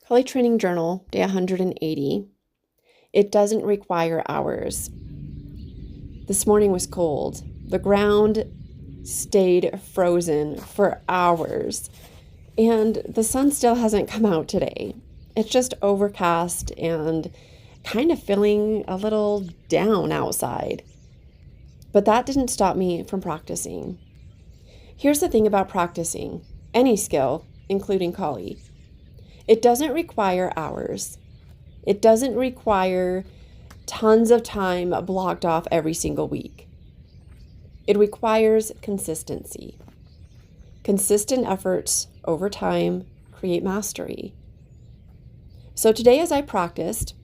Collie Training Journal, day 180. It doesn't require hours. This morning was cold. The ground stayed frozen for hours, and the sun still hasn't come out today. It's just overcast and kind of feeling a little down outside. But that didn't stop me from practicing. Here's the thing about practicing any skill, including collie. It doesn't require hours. It doesn't require tons of time blocked off every single week. It requires consistency. Consistent efforts over time create mastery. So today, as I practiced,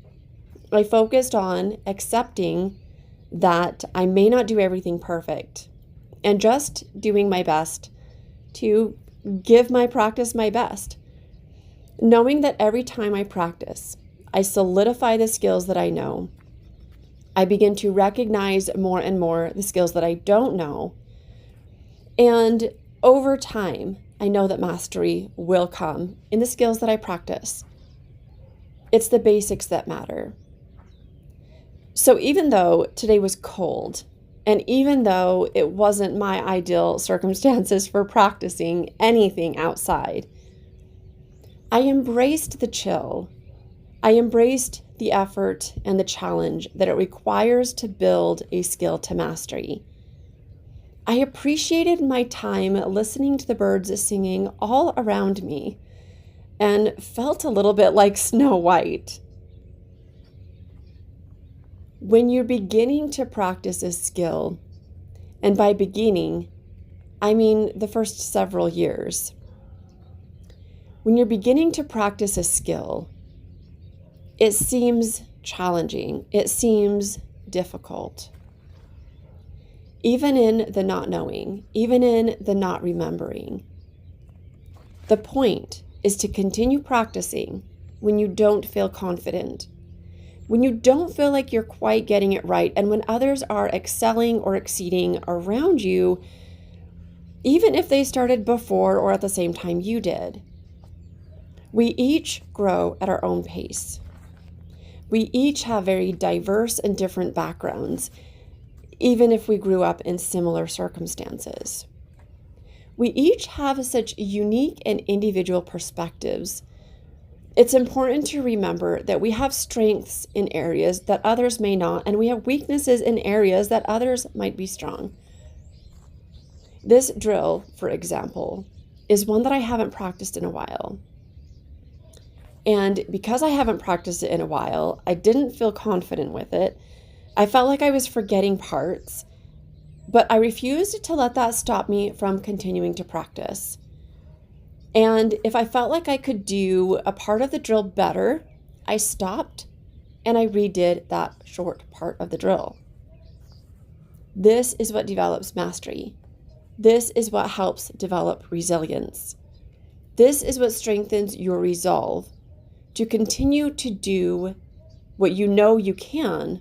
I focused on accepting that I may not do everything perfect and just doing my best to give my practice my best. Knowing that every time I practice, I solidify the skills that I know. I begin to recognize more and more the skills that I don't know. And over time, I know that mastery will come in the skills that I practice. It's the basics that matter. So even though today was cold, and even though it wasn't my ideal circumstances for practicing anything outside, I embraced the chill. I embraced the effort and the challenge that it requires to build a skill to mastery. I appreciated my time listening to the birds singing all around me and felt a little bit like Snow White. When you're beginning to practice a skill, and by beginning, I mean the first several years, when you're beginning to practice a skill, it seems challenging. It seems difficult. Even in the not knowing, even in the not remembering. The point is to continue practicing when you don't feel confident, when you don't feel like you're quite getting it right, and when others are excelling or exceeding around you, even if they started before or at the same time you did. We each grow at our own pace. We each have very diverse and different backgrounds, even if we grew up in similar circumstances. We each have such unique and individual perspectives. It's important to remember that we have strengths in areas that others may not, and we have weaknesses in areas that others might be strong. This drill, for example, is one that I haven't practiced in a while. And because I haven't practiced it in a while, I didn't feel confident with it. I felt like I was forgetting parts, but I refused to let that stop me from continuing to practice. And if I felt like I could do a part of the drill better, I stopped and I redid that short part of the drill. This is what develops mastery. This is what helps develop resilience. This is what strengthens your resolve to continue to do what you know you can,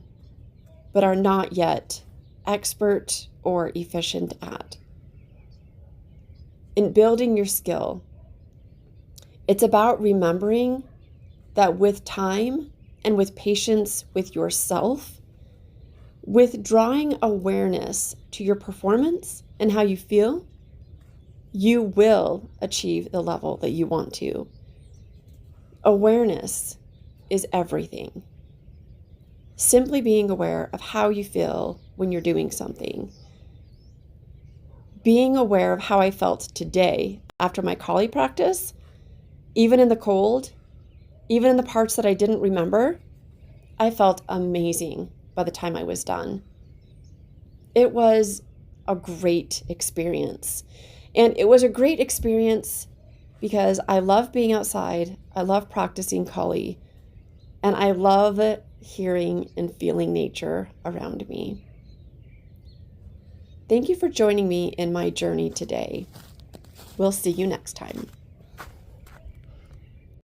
but are not yet expert or efficient at. In building your skill, it's about remembering that with time and with patience with yourself, with drawing awareness to your performance and how you feel, you will achieve the level that you want to. Awareness is everything. Simply being aware of how you feel when you're doing something. Being aware of how I felt today after my collie practice, even in the cold, even in the parts that I didn't remember, I felt amazing by the time I was done. It was a great experience. And it was a great experience because I love being outside, I love practicing collie, and I love hearing and feeling nature around me. Thank you for joining me in my journey today. We'll see you next time.